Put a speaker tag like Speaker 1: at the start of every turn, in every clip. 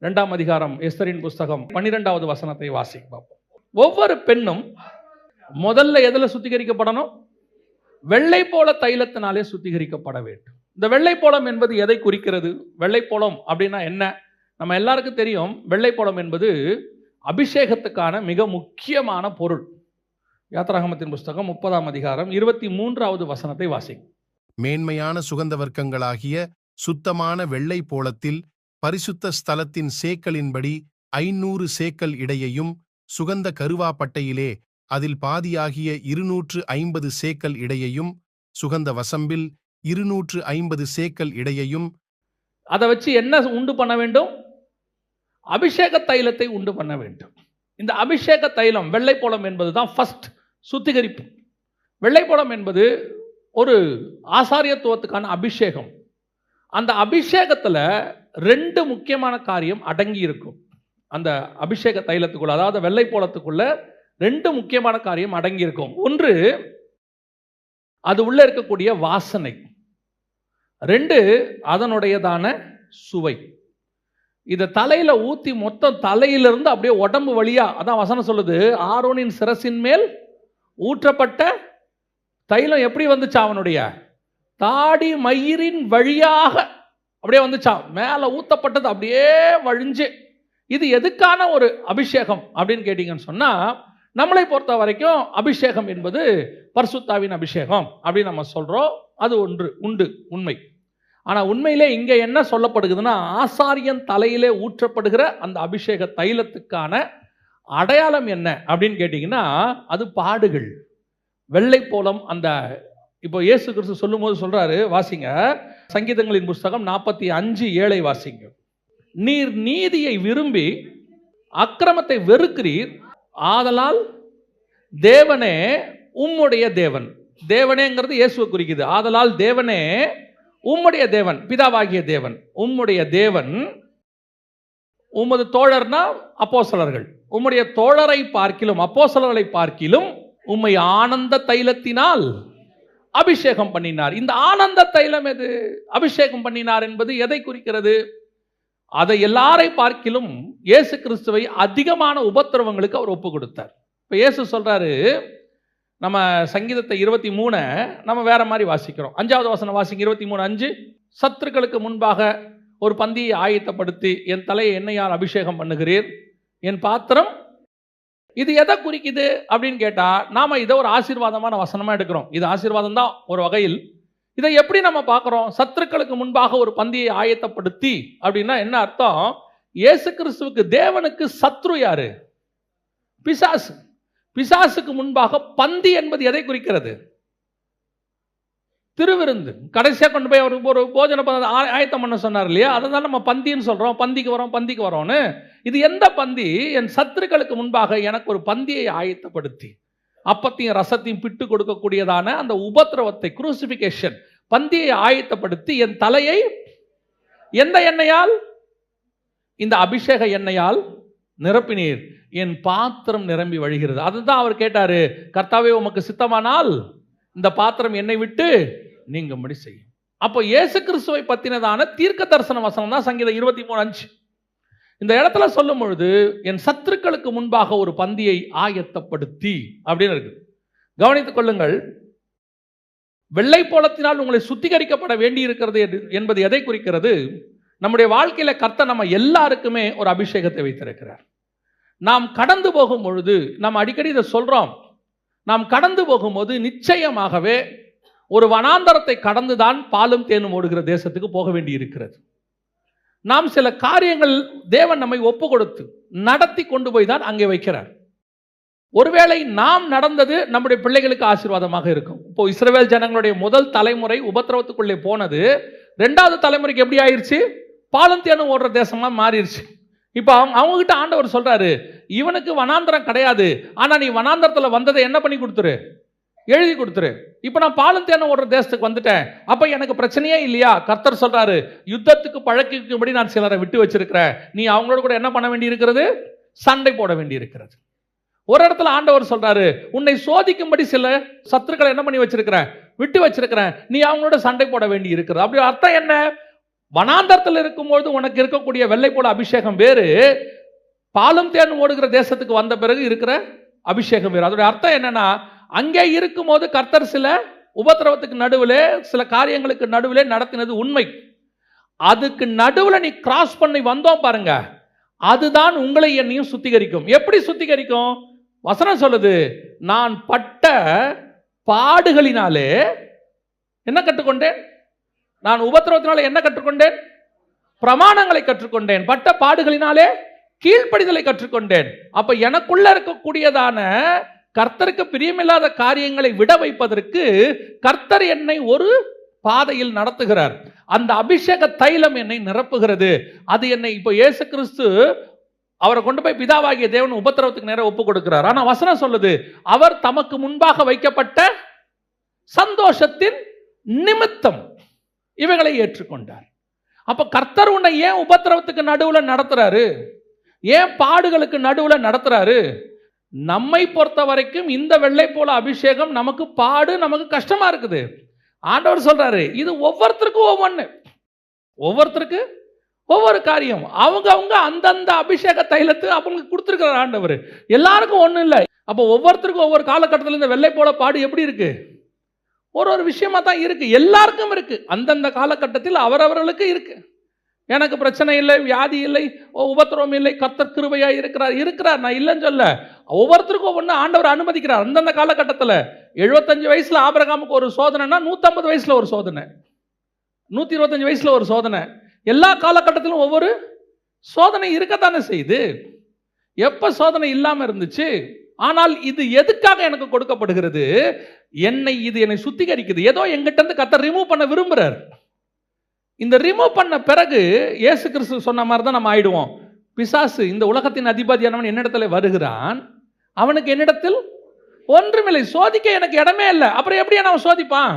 Speaker 1: 2ஆம் அதிகாரம் எஸ்தரின் புஸ்தகம் 12வது வசனத்தை வாசிப்போம். ஒவ்வொரு பெண்ணும் முதல்ல எதுல சுத்திகரிக்கப்படணும்? வெள்ளை போல தைலத்தினாலே சுத்திகரிக்கப்பட வேண்டும். இந்த வெள்ளை போலம் என்பது எதை குறிக்கிறது? வெள்ளை போலம் அப்படின்னா என்ன? நம்ம எல்லாருக்கும் தெரியும், வெள்ளை போலம் என்பது அபிஷேகத்துக்கான மிக முக்கியமான பொருள். யாத்திராகமத்தின் புஸ்தகம் 30ஆம் அதிகாரம் 23வது வசனத்தை வாசிக்கும்.
Speaker 2: மேன்மையான சுகந்த வர்க்கங்களாகிய சுத்தமான வெள்ளை போலத்தில் பரிசுத்த ஸ்தலத்தின் சேக்கலின்படி 500 சேக்கல் இடையையும், சுகந்த கருவாப்பட்டையிலே அதில் பாதியாகிய 250 சேக்கல் இடையையும், சுகந்த வசம்பில் 250 சேக்கல் இடையையும்.
Speaker 1: அதை வச்சு என்ன உண்டு பண்ண வேண்டும்? அபிஷேக தைலத்தை உண்டு பண்ண வேண்டும். இந்த அபிஷேக தைலம் வெள்ளை போலம் என்பது தான் ஃபர்ஸ்ட் சுத்திகரிப்பு. வெள்ளை போலம் என்பது ஒரு ஆசாரியத்துவத்துக்கான அபிஷேகம். அந்த அபிஷேகத்தில் 2 முக்கியமான காரியம் அடங்கி இருக்கும். அந்த அபிஷேக தைலத்துக்குள்ள, அதாவது வெள்ளை போலத்துக்குள்ள 2 முக்கியமான காரியம் அடங்கி இருக்கும். ஒன்று, அது உள்ள இருக்கக்கூடிய வாசனை. 2, அதனுடையதான சுவை. இதை தலையில ஊத்தி மொத்தம் தலையிலிருந்து அப்படியே உடம்பு வழியா, அதான் வசனம் சொல்லுது, ஆரோனின் சிரசின் மேல் ஊற்றப்பட்ட தைலம் எப்படி வந்துச்சா? அவனுடைய தாடி மயிரின் வழியாக அப்படியே வந்துச்சா, மேல ஊத்தப்பட்டது அப்படியே வழிஞ்சு. இது எதுக்கான ஒரு அபிஷேகம் அப்படின்னு கேட்டீங்கன்னு சொன்னா, நம்மளை பொறுத்த வரைக்கும் அபிஷேகம் என்பது பரிசுத்தாவின் அபிஷேகம் அப்படின்னு நம்ம சொல்றோம். அது ஒன்று உண்டு, உண்மை. ஆனா உண்மையிலே இங்க என்ன சொல்லப்படுகிறதுனா, ஆசாரியன் தலையிலே ஊற்றப்படுகிற அந்த அபிஷேக தைலத்துக்கான அடையாளம் என்ன அப்படின்னு கேட்டீங்கன்னா, அது பாடுகள். வெள்ளை போலம். அந்த இப்போ இயேசு கிறிஸ்து சொல்லும் போது சொல்றாரு, வாசிங்க சங்கீதங்களின் புஸ்தகம் 45:7 வாசிங்க. நீர் நீதியை விரும்பி அக்கிரமத்தை வெறுக்கிறீர், ஆதலால் தேவனே உம்முடைய தேவன். தேவனேங்கிறது இயேசுவை குறிக்குது. ஆதலால் தேவனே உம்முடைய தேவன், பிதாவாகிய தேவன், உம்முடைய தேவன். உமது தோழர்னா அப்போஸ்தலர்கள். உம்முடைய தோழரை பார்க்கிலும், அப்போஸ்தலர்களை பார்க்கிலும் உம்மை ஆனந்த தைலத்தினால் அபிஷேகம் பண்ணினார். இந்த ஆனந்த தைலம் எது? அபிஷேகம் பண்ணினார் என்பது எதை குறிக்கிறது? அதை எல்லாரை பார்க்கிலும் இயேசு கிறிஸ்துவை அதிகமான உபத்திரவங்களுக்கு அவர் ஒப்பு கொடுத்தார். இப்போ இயேசு சொல்றாரு, நம்ம சங்கீதத்தை 23 நம்ம வேற மாதிரி வாசிக்கிறோம். 5வது வசனம் வாசிங்க. 23:5. சத்துருக்களுக்கு முன்பாக ஒரு பந்தியை ஆயத்தப்படுத்தி என் தலையை எண்ணெயால் அபிஷேகம் பண்ணுகிறீர், என் பாத்திரம். இது எதை குறிக்குது அப்படின்னு கேட்டா, நாம இதை ஒரு ஆசீர்வாதமான வசனமா எடுக்கிறோம். இது ஆசீர்வாதம் தான் ஒரு வகையில். இதை எப்படி நம்ம பார்க்கிறோம்? சத்துருக்களுக்கு முன்பாக ஒரு பந்தியை ஆயத்தப்படுத்தி அப்படின்னா என்ன அர்த்தம்? இயேசு கிறிஸ்துவுக்கு, தேவனுக்கு சத்ரு யாரு? பிசாசு. பிசாசுக்கு முன்பாக பந்தி என்பது எதை குறிக்கிறது? திருவிருந்து. கடைசியா கொண்டு போய் அவர் ஒரு போஜன ஆயத்தம் பண்ண சொன்னார் இல்லையா? அதை தான் நம்ம பந்தின்னு சொல்றோம். பந்திக்கு வரோம்னு. இது எந்த பந்தி? என் சத்துருக்களுக்கு முன்பாக எனக்கு ஒரு பந்தியை ஆயத்தப்படுத்தி, அப்பத்தையும் ரசத்தையும் பிட்டு கொடுக்கக்கூடியதான அந்த உபத்திரவத்தை, குரூசிபிகேஷன், பந்தியை ஆயத்தப்படுத்தி என் தலையை எந்த எண்ணெயால்? இந்த அபிஷேக எண்ணெயால் நிரப்பினீர், என் பாத்திரம் நிரம்பி வழிகிறது. அதுதான் அவர் கேட்டாரு, கர்த்தாவே உமக்கு சித்தமானால் இந்த பாத்திரம் என்னை விட்டு நீங்கும்படி செய்யும். அப்போ இயேசு கிறிஸ்துவை பத்தினதான தீர்க்க தரிசன வசனம் தான் சங்கீதம் 23:5. இந்த இடத்துல சொல்லும் பொழுது, என் சத்துருக்களுக்கு முன்பாக ஒரு பந்தியை ஆயத்தப்படுத்தி அப்படின்னு இருக்கு. கவனித்துக் கொள்ளுங்கள். வெள்ளை போலத்தினால் உங்களை சுத்திகரிக்கப்பட வேண்டி இருக்கிறது என்பது எதை குறிக்கிறது? நம்முடைய வாழ்க்கையில கர்த்தர் நம்ம எல்லாருக்குமே ஒரு அபிஷேகத்தை வைத்திருக்கிறார். நாம் கடந்து போகும் பொழுது, நாம் அடிக்கடி இதை சொல்றோம், நாம் கடந்து போகும்போது நிச்சயமாகவே ஒரு வனாந்தரத்தை கடந்துதான் பாலும் தேனும் ஓடுகிற தேசத்துக்கு போக வேண்டி இருக்கிறது. நாம் சில காரியங்கள் தேவன் நம்மை ஒப்பு கொடுத்து நடத்தி கொண்டு போய் தான் அங்கே வைக்கிறார். ஒருவேளை நாம் நடந்தது நம்முடைய பிள்ளைகளுக்கு ஆசீர்வாதமாக இருக்கும். இப்போ இஸ்ரவேல் ஜனங்களுடைய முதல் தலைமுறை உபத்திரவத்துக்குள்ளே போனது, 2வது தலைமுறைக்கு எப்படி ஆயிடுச்சு? பாலும் தேனும் ஓடுற தேசமா மாறிடுச்சு. இப்போ அவங்க கிட்ட ஆண்டவர் சொல்றாரு, இவனுக்கு வனாந்தரம் கிடையாது, ஆனா நீ வனாந்தரத்தில் வந்ததை என்ன பண்ணி கொடுத்துரு? எழுதி கொடுத்துரு. இப்போ நான் பாலும் தேனும் ஓடுற தேசத்துக்கு வந்துட்டேன், அப்ப எனக்கு பிரச்சனையே இல்லையா? கர்த்தர் சொல்றாரு, யுத்தத்துக்கு பழக்கிக்கும்படி நான் சிலரை விட்டு வச்சிருக்கிறேன், நீ அவங்களோட கூட என்ன பண்ண வேண்டி இருக்கிறது? சண்டை போட வேண்டி இருக்கிறது. ஒரு இடத்துல ஆண்டவர் சொல்றாரு, உன்னை சோதிக்கும்படி சில சத்துருக்களை என்ன பண்ணி வச்சிருக்கிறேன்? விட்டு வச்சிருக்கிறேன், நீ அவங்களோட சண்டை போட வேண்டி இருக்கிறது. அப்படி அர்த்தம் என்ன? வனாந்தரத்தில் இருக்கும்போது உனக்கு இருக்கக்கூடிய வெள்ளை போல அபிஷேகம் வேறு, பாலும் தேனும் ஓடுகிற தேசத்துக்கு வந்த பிறகு இருக்கிற அபிஷேகம் வேறு. அதோட அர்த்தம் என்னன்னா, அங்கே இருக்கும்போது கர்த்தர் சில உபத்திரவத்துக்கு நடுவிலே, சில காரியங்களுக்கு நடுவிலே நடத்தினது உண்மை. அதுக்கு நடுவில் நீ கிராஸ் பண்ணி வந்தோம் பாருங்க, அதுதான் உங்களை என்னையும் சுத்திகரிக்கும். எப்படி சுத்திகரிக்கும்? வசனம் சொல்லுது, நான் பட்ட பாடுகளினாலே என்ன கற்றுக்கொண்டேன்? நான் உபத்திரவத்தினாலே என்ன கற்றுக்கொண்டேன்? பிரமாணங்களை கற்றுக்கொண்டேன். பட்ட பாடுகளினாலே கீழ்ப்படிதலை கற்றுக்கொண்டேன். அப்ப எனக்குள்ள இருக்கக்கூடியதான கர்த்தருக்கு பிரியமில்லாத காரியங்களை விட வைப்பதற்கு கர்த்தர் என்னை ஒரு பாதையில் நடத்துகிறார். அந்த அபிஷேக தைலம் என்னை நிரப்புகிறது. அது என்னை இப்போ இயேசு கிறிஸ்து அவரை கொண்டு போய் பிதாவாகிய தேவன் உபத்திரவத்துக்கு நேரம் ஒப்பு கொடுக்கிறார். ஆனா வசனம் சொல்லுது, அவர் தமக்கு முன்பாக வைக்கப்பட்ட சந்தோஷத்தின் நிமித்தம் இவைகளை ஏற்றுக்கொண்டார். அப்ப கர்த்தர் உன்னை ஏன் உபத்திரவத்துக்கு நடுவுல நடத்துறாரு? ஏன் பாடுகளுக்கு நடுவுல நடத்துறாரு? நம்மை பொறுத்த வரைக்கும் இந்த வெள்ளை போல அபிஷேகம் நமக்கு பாடு, நமக்கு கஷ்டமா இருக்குது. ஆண்டவர் சொல்றாரு, இது ஒவ்வொருத்தருக்கும் ஒவ்வொன்று, ஒவ்வொருத்தருக்கு ஒவ்வொரு காரியம். அவங்க அந்தந்த அபிஷேக தைலத்து அவங்களுக்கு கொடுத்துருக்கிறார் ஆண்டவர். எல்லாருக்கும் ஒன்றும் இல்லை. அப்போ ஒவ்வொருத்தருக்கும் ஒவ்வொரு காலகட்டத்தில் இந்த வெள்ளை போல பாடு எப்படி இருக்கு? ஒரு விஷயமா தான் இருக்கு. எல்லாருக்கும் இருக்கு. அந்தந்த காலகட்டத்தில் அவரவர்களுக்கு இருக்கு. எனக்கு பிரச்சனை இல்லை, வியாதி இல்லை, உபத்திரவம் இல்லை, கர்த்தர் கிருபையா இருக்கிறார். நான் இல்லைன்னு சொல்ல. ஒவ்வொருத்தருக்கும் ஒன்று ஆண்டவர் அனுமதிக்கிறார். அந்தந்த காலகட்டத்தில் 75 வயசுல ஆபிரகாமுக்கு ஒரு சோதனைனா 150 வயசுல ஒரு சோதனை, 125 வயசுல ஒரு சோதனை. எல்லா காலகட்டத்திலும் ஒவ்வொரு சோதனை இருக்கத்தானே செய்யுது. எப்ப சோதனை இல்லாம இருந்துச்சு? ஆனால் இது எதுக்காக எனக்கு கொடுக்கப்படுகிறது? இது என்னை சுத்திகரிக்குது. ஏதோ எங்கிட்ட இருந்து கர்த்தர் ரிமூவ் பண்ண விரும்புறார். இந்த ரிமூவ் பண்ண பிறகு இயேசு கிறிஸ்து சொன்ன மாதிரி தான் நம்ம ஆயிடுவோம். பிசாசு, இந்த உலகத்தின் அதிபதியானவன் என்னிடத்துல வருகிறான், அவனுக்கு என்னிடத்தில் ஒன்றுமில்லை, சோதிக்க எனக்கு இடமே இல்லை. அப்புறம் எப்படி அவன் சோதிப்பான்?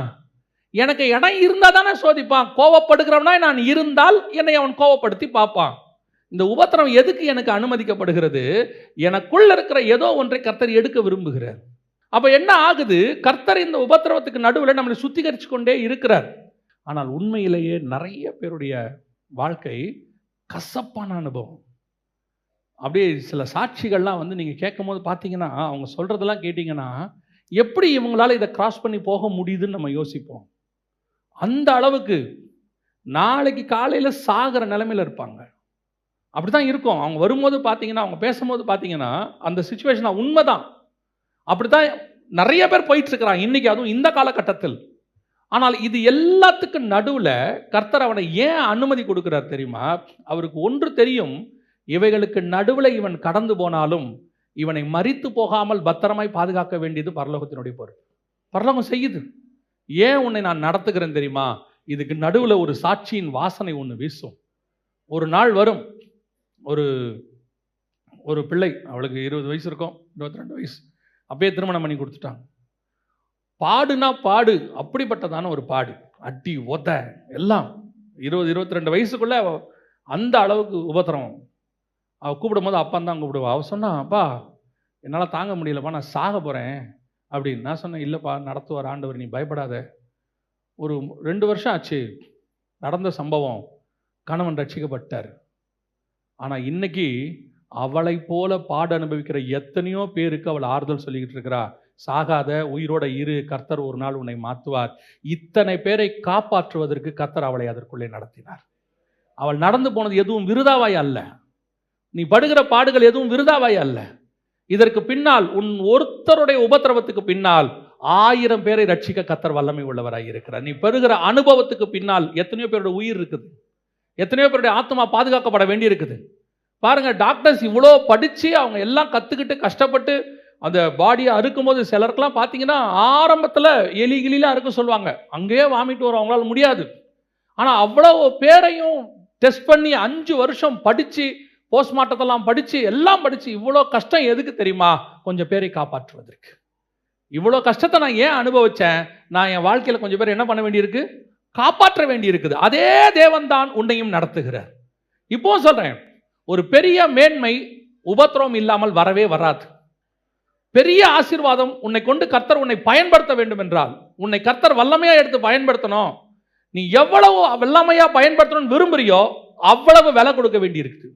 Speaker 1: எனக்கு இடம் இருந்தா தானே சோதிப்பான். கோவப்படுகிறவனா நான் இருந்தால் என்னை அவன் கோவப்படுத்தி பார்ப்பான். இந்த உபத்திரம் எதுக்கு எனக்கு அனுமதிக்கப்படுகிறது? எனக்குள்ள இருக்கிற ஏதோ ஒன்றை கர்த்தர் எடுக்க விரும்புகிறார். அப்ப என்ன ஆகுது? கர்த்தர் இந்த உபத்திரவத்துக்கு நடுவில் நம்மளை சுத்திகரிச்சு கொண்டே இருக்கிறார். ஆனால் உண்மையிலேயே நிறைய பேருடைய வாழ்க்கை கசப்பான அனுபவம். அப்படியே சில சாட்சிகள்லாம் நீங்கள் கேட்கும் போது பார்த்தீங்கன்னா, அவங்க சொல்றதெல்லாம் கேட்டிங்கன்னா, எப்படி இவங்களால இதை கிராஸ் பண்ணி போக முடியுதுன்னு நம்ம யோசிப்போம். அந்த அளவுக்கு நாளைக்கு காலையில் சாகிற நிலைமையில் இருப்பாங்க. அப்படிதான் இருக்கும். அவங்க வரும்போது பார்த்தீங்கன்னா, அவங்க பேசும்போது பார்த்தீங்கன்னா, அந்த சிச்சுவேஷன் உண்மைதான். அப்படித்தான் நிறைய பேர் போயிட்டு இருக்கிறாங்க இன்னைக்கு, அதுவும் இந்த காலகட்டத்தில். ஆனால் இது எல்லாத்துக்கும் நடுவில் கர்த்தர் அவனை ஏன் அனுமதி கொடுக்கிறார் தெரியுமா? அவருக்கு ஒன்று தெரியும், இவைகளுக்கு நடுவில் இவன் கடந்து போனாலும் இவனை மரித்து போகாமல் பத்திரமாய் பாதுகாக்க வேண்டியது பரலோகத்தினுடைய பொறுப்பு. பரலோகம் செய்யுது. ஏன் உன்னை நான் நடத்துகிறேன் தெரியுமா? இதுக்கு நடுவில் ஒரு சாட்சியின் வாசனை ஒன்று வீசும். ஒரு நாள் வரும், ஒரு பிள்ளை, அவளுக்கு 20 வயசு இருக்கும், 22 வயசு, அப்பயே திருமணம் பண்ணி கொடுத்துட்டாங்க. பாடுனா பாடு, அப்படிப்பட்டதான ஒரு பாடு, அடி ஒத எல்லாம். 20-22 வயசுக்குள்ள அந்த அளவுக்கு உபத்திரம். அவள் கூப்பிடும் போது அப்பான்னு தான் கூப்பிடுவா. அவள் சொன்னா, அப்பா என்னால் தாங்க முடியலப்பா, நான் சாக போகிறேன் அப்படின்னு. நான் சொன்னேன், இல்லைப்பா நடத்துவார் ஆண்டவர், நீ பயப்படாத. ஒரு 2 வருஷம் ஆச்சு நடந்த சம்பவம். கணவன் ரட்சிக்கப்பட்டார். ஆனால் இன்னைக்கு அவளை போல பாடு அனுபவிக்கிற எத்தனையோ பேருக்கு அவள் ஆறுதல் சொல்லிக்கிட்டு இருக்கிறா. சாகாத, உயிரோட இரு, கர்த்தர் ஒரு நாள் உன்னை மாற்றுவார். இத்தனை பேரை காப்பாற்றுவதற்கு கர்த்தர் அவளை அதற்குள்ளே நடத்தினார். அவள் நடந்து போனது எதுவும் விருதாவாய் அல்ல. நீ படுகிற பாடுகள் எதுவும் விருதாவாய் அல்ல. இதற்கு பின்னால் உன் ஒருத்தருடைய உபத்திரவத்துக்கு பின்னால் 1000 பேரை ரட்சிக்க கர்த்தர் வல்லமை உள்ளவராய் இருக்கிறார். நீ பெறுகிற அனுபவத்துக்கு பின்னால் எத்தனையோ பேருடைய உயிர் இருக்குது, எத்தனையோ பேருடைய ஆத்மா பாதுகாக்கப்பட வேண்டி இருக்குது. பாருங்க, டாக்டர்ஸ் இவ்வளோ படிச்சு அவங்க எல்லாம் கத்துக்கிட்டு கஷ்டப்பட்டு அந்த பாடியை அறுக்கும் போது சிலருக்கெல்லாம் பார்த்தீங்கன்னா ஆரம்பத்தில் எலி கிளிலாம் அறுக்க சொல்லுவாங்க, அங்கேயே வாமிட்டு வரும், அவங்களால முடியாது. ஆனால் அவ்வளோ பேரையும் டெஸ்ட் பண்ணி 5 வருஷம் படித்து, போஸ்ட்மார்ட்டத்தெல்லாம் படித்து, எல்லாம் படித்து, இவ்வளோ கஷ்டம் எதுக்கு தெரியுமா? கொஞ்சம் பேரை காப்பாற்றுவதற்கு. இவ்வளோ கஷ்டத்தை நான் ஏன் அனுபவித்தேன்? நான் என் வாழ்க்கையில் கொஞ்சம் பேர் என்ன பண்ண வேண்டியிருக்கு? காப்பாற்ற வேண்டி இருக்குது. அதே தேவன் தான் உன்னையும் நடத்துகிறார். இப்போ சொல்றேன், ஒரு பெரிய மேன்மை உபத்திரவம் இல்லாமல் வரவே வராது. பெரிய ஆசீர்வாதம் உன்னை கொண்டு கர்த்தர் உன்னை பயன்படுத்த வேண்டும் என்றால், உன்னை கர்த்தர் வல்லமையா எடுத்து பயன்படுத்தணும், நீ எவ்வளவு வெள்ளமையா பயன்படுத்தணும்னு விரும்புறியோ அவ்வளவு விலை கொடுக்க வேண்டி இருக்குது.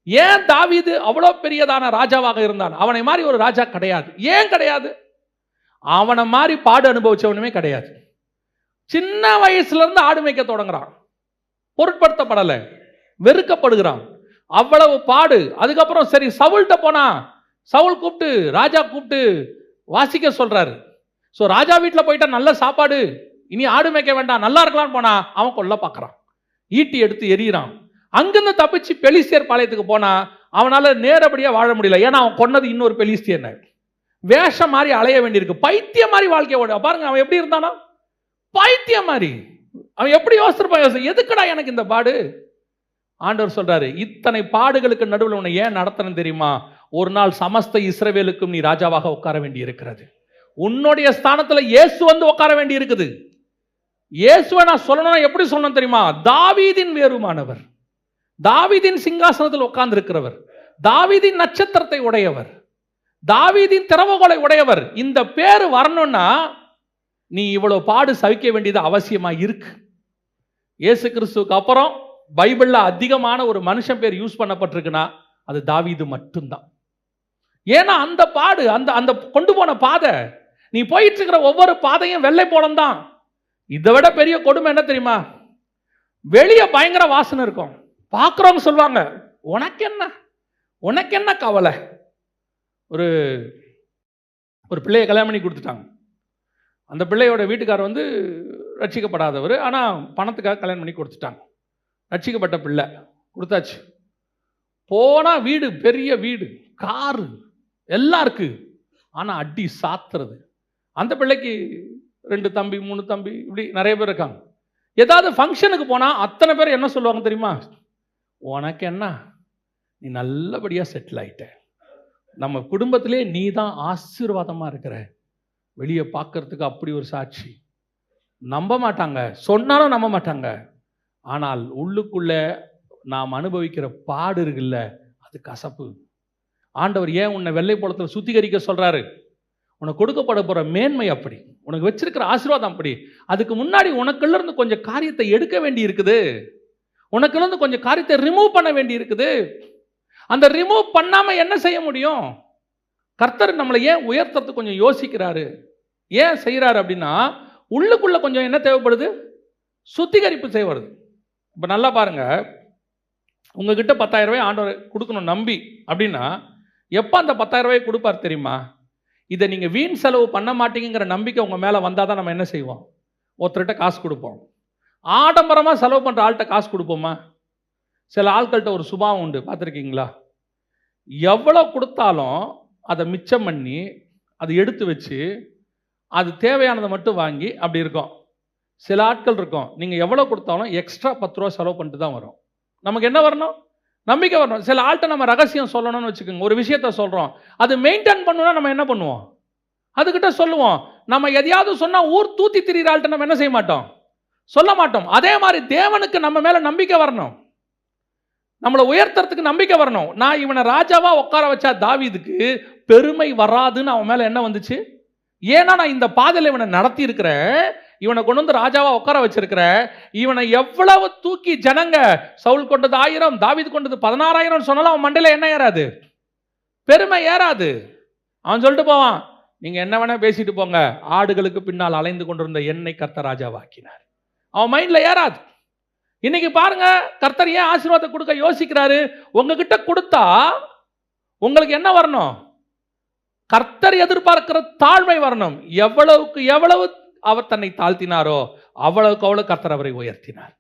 Speaker 1: ஏன் தாவீது அவ்வளவு பெரியதான ராஜாவாக இருந்தான்? அவனை மாதிரி ஒரு ராஜா கிடையாது. ஏன் கிடையாது? அவனை மாதிரி பாடு அனுபவிச்சவனுமே கிடையாது. சின்ன வயசுல இருந்து ஆடு மேய்க்க தொடங்குறான், பொருட்படுத்தப்படலை, வெறுக்கப்படுகிறான், அவ்வளவு பாடு. அதுக்கப்புறம் சரி சவுல்கிட்ட போனா, சவுல் கூப்பிட்டு ராஜா கூப்பிட்டு வாசிக்க சொல்றாரு. ஸோ ராஜா வீட்டில் போயிட்டா நல்ல சாப்பாடு, இனி ஆடு மேய்க்க வேண்டாம், நல்லா இருக்கலாம்னு போனா அவன் கொல்ல பார்க்கறான், ஈட்டி எடுத்து எறிகிறான். அங்கிருந்து தப்பிச்சு பெலிஸ்தியர் பாளையத்துக்கு போனா அவனால நேரடியாக வாழ முடியல. ஏன்னா அவன் கொன்னது இன்னொரு பெலிஸ்தியன். வேஷம் மாதிரி அலைய வேண்டியிருக்கு, பைத்தியம் மாதிரி வாழ்க்கைய ஓட. பாருங்க அவன் எப்படி இருந்தானா, பைத்தியம் மாதிரி. அவன் எப்படி யோசிச்சிருப்பான், எதுக்குடா எனக்கு இந்த பாடு? ஆண்டவர் சொல்றாரு, இத்தனை பாடுகளுக்கு நடுவில் உன்னை ஏன் நடத்தணும் தெரியுமா? ஒரு நாள் சமஸ்த இஸ்ரவேலுக்கும் நீ ராஜாவாக உட்கார வேண்டி இருக்கிறது. உன்னுடைய ஸ்தானத்துல இயேசு வந்து உட்கார வேண்டி இருக்குது. இயேசுவை நான் சொல்லணும், எப்படி சொல்லணும் தெரியுமா? தாவீதின் வேறுமானவர், தாவீதின் சிங்காசனத்தில் உட்கார்ந்து இருக்கிறவர், தாவீதின் நட்சத்திரத்தை உடையவர், தாவீதின் திறவுகோலை உடையவர். இந்த பேரு வரணும்னா நீ இவ்வளவு பாடு சகிக்க வேண்டியது அவசியமா இருக்கு. இயேசு கிறிஸ்துவுக்கு அப்புறம் பைபிள்ல அதிகமான ஒரு மனுஷன் பேர் யூஸ் பண்ணப்பட்டிருக்குன்னா அது தாவீது மட்டும்தான். ஏன்னா அந்த பாடு, அந்த அந்த கொண்டு போன பாதை, நீ போயிட்டு இருக்கிற ஒவ்வொரு பாதையும் வெள்ளை போலம் தான். இதை விட பெரிய கொடுமை என்ன தெரியுமா? வெளியே பயங்கர வாசனை இருக்கும், பார்க்குறவங்க சொல்லுவாங்க உனக்கு என்ன, உனக்கு என்ன கவலை? ஒரு ஒரு பிள்ளையை கல்யாணம் பண்ணி கொடுத்துட்டாங்க. அந்த பிள்ளையோட வீட்டுக்காரர் வந்து ரட்சிக்கப்படாதவர், ஆனால் பணத்துக்காக கல்யாணம் பண்ணி கொடுத்துட்டாங்க. ரட்சிக்கப்பட்ட பிள்ளை கொடுத்தாச்சு. போனால் வீடு, பெரிய வீடு, காரு எல்லாம் இருக்கு, ஆனால் அடி சாத்துறது. அந்த பிள்ளைக்கு 2 தம்பி 3 தம்பி இப்படி நிறைய பேர் இருக்காங்க. ஏதாவது ஃபங்க்ஷனுக்கு போனால் அத்தனை பேர் என்ன சொல்லுவாங்க தெரியுமா? உனக்கு என்ன, நீ நல்லபடியாக செட்டில் ஆயிட்ட, நம்ம குடும்பத்திலே நீ தான் ஆசீர்வாதமாக இருக்கிற. வெளியே பார்க்கறதுக்கு அப்படி ஒரு சாட்சி. நம்ப மாட்டாங்க, சொன்னாலும் நம்ப மாட்டாங்க. ஆனால் உள்ளுக்குள்ள நாம் அனுபவிக்கிற பாடு இருக்குல்ல, அது கசப்பு. ஆண்டவர் ஏன் உன்னை வெள்ளை போலத்தில் சுத்திகரிக்க சொல்றாரு? உனக்கு கொடுக்கப்பட போற மேன்மை அப்படி, உனக்கு வச்சிருக்கிற ஆசீர்வாதம் அப்படி. அதுக்கு முன்னாடி உனக்குள்ள இருந்து கொஞ்சம் காரியத்தை எடுக்க வேண்டி இருக்குது, உனக்குள்ள இருந்து கொஞ்சம் காரியத்தை ரிமூவ் பண்ண வேண்டி இருக்குது. அந்த ரிமூவ் பண்ணாம என்ன செய்ய முடியும்? கர்த்தர் நம்மளை ஏன் உயர்த்துறதுக்கு கொஞ்சம் யோசிக்கிறாரு, ஏன் செய்யறாரு அப்படின்னா, உள்ளுக்குள்ள கொஞ்சம் என்ன தேவைப்படுது? சுத்திகரிப்பு செய்வது. இப்போ நல்லா பாருங்க, உங்ககிட்ட 10,000 ரூபாய் ஆண்டவர் கொடுக்கணும் நம்பி அப்படின்னா, எப்போ அந்த 10,000 ரூபாய் கொடுப்பார் தெரியுமா? இதை நீங்கள் வீண் செலவு பண்ண மாட்டீங்கிற நம்பிக்கை உங்கள் மேலே வந்தால் தான் நம்ம என்ன செய்வோம்? ஒருத்தர்கிட்ட காசு கொடுப்போம். ஆடம்பரமாக செலவு பண்ணுற ஆள்கிட்ட காசு கொடுப்போமா? சில ஆட்கள்கிட்ட ஒரு சுபாவம் உண்டு, பார்த்துருக்கீங்களா? எவ்வளோ கொடுத்தாலும் அதை மிச்சம் பண்ணி அதை எடுத்து வச்சு அது தேவையானதை மட்டும் வாங்கி அப்படி இருக்கும். சில ஆட்கள் இருக்கும், நீங்கள் எவ்வளோ கொடுத்தாலும் எக்ஸ்ட்ரா 10 ரூபா செலவு பண்ணிட்டு தான் வரும். நமக்கு என்ன வரணும்? நம்பிக்கை வரணும். சில ஆள்கிட்ட நம்ம ரகசியம் சொல்லணும்னு வச்சுக்கோங்க, ஒரு விஷயத்த சொல்கிறோம், அது மெயின்டைன் பண்ணணும்னா நம்ம என்ன பண்ணுவோம்? அதுக்கிட்ட சொல்லுவோம். நம்ம எதையாவது சொன்னால் ஊர் தூத்தி திரிகிற ஆள்கிட்ட நம்ம என்ன செய்ய மாட்டோம்? சொல்ல மாட்டோம். அதே மாதிரி தேவனுக்கு நம்ம மேலே நம்பிக்கை வரணும், நம்மளை உயர்த்துறதுக்கு நம்பிக்கை வரணும். நான் இவனை ராஜாவா உட்கார வச்சா தாவீதுக்கு பெருமை வராதுன்னு அவன் மேலே என்ன வந்துச்சு? ஏன்னா நான் இந்த பாதையில் இவனை நடத்தி இருக்கிறேன், இவனை கொண்டு வந்து ராஜாவா உட்கார வச்சிருக்கிற, இவனை எவ்வளவு தூக்கி ஜனங்க, சவுல் கொண்டது 1000, தாவீது கொண்டது 16,000 சொன்னாலும் அவன் மண்டையில என்ன ஏறாது? பெருமை ஏறாது. அவன் சொல்லிட்டு போவான், நீங்க என்ன வேணா பேசிட்டு போங்க, ஆடுகளுக்கு பின்னால் அலைந்து கொண்டிருந்த என்னை கர்த்தர் ராஜாவாக்கினார். அவன் மைண்ட்ல ஏறாது. இன்னைக்கு பாருங்க, கர்த்தர் ஏன் ஆசீர்வாதத்தை கொடுக்க யோசிக்கிறாரு? உங்ககிட்ட கொடுத்தா உங்களுக்கு என்ன வரணும்? கர்த்தர் எதிர்பார்க்கிற தாழ்மை வரணும். எவ்வளவுக்கு எவ்வளவு அவர் தன்னை தாழ்த்தினாரோ அவ்வளவுக்கு அவ்வளவு கர்த்தர் அவரை உயர்த்தினார்.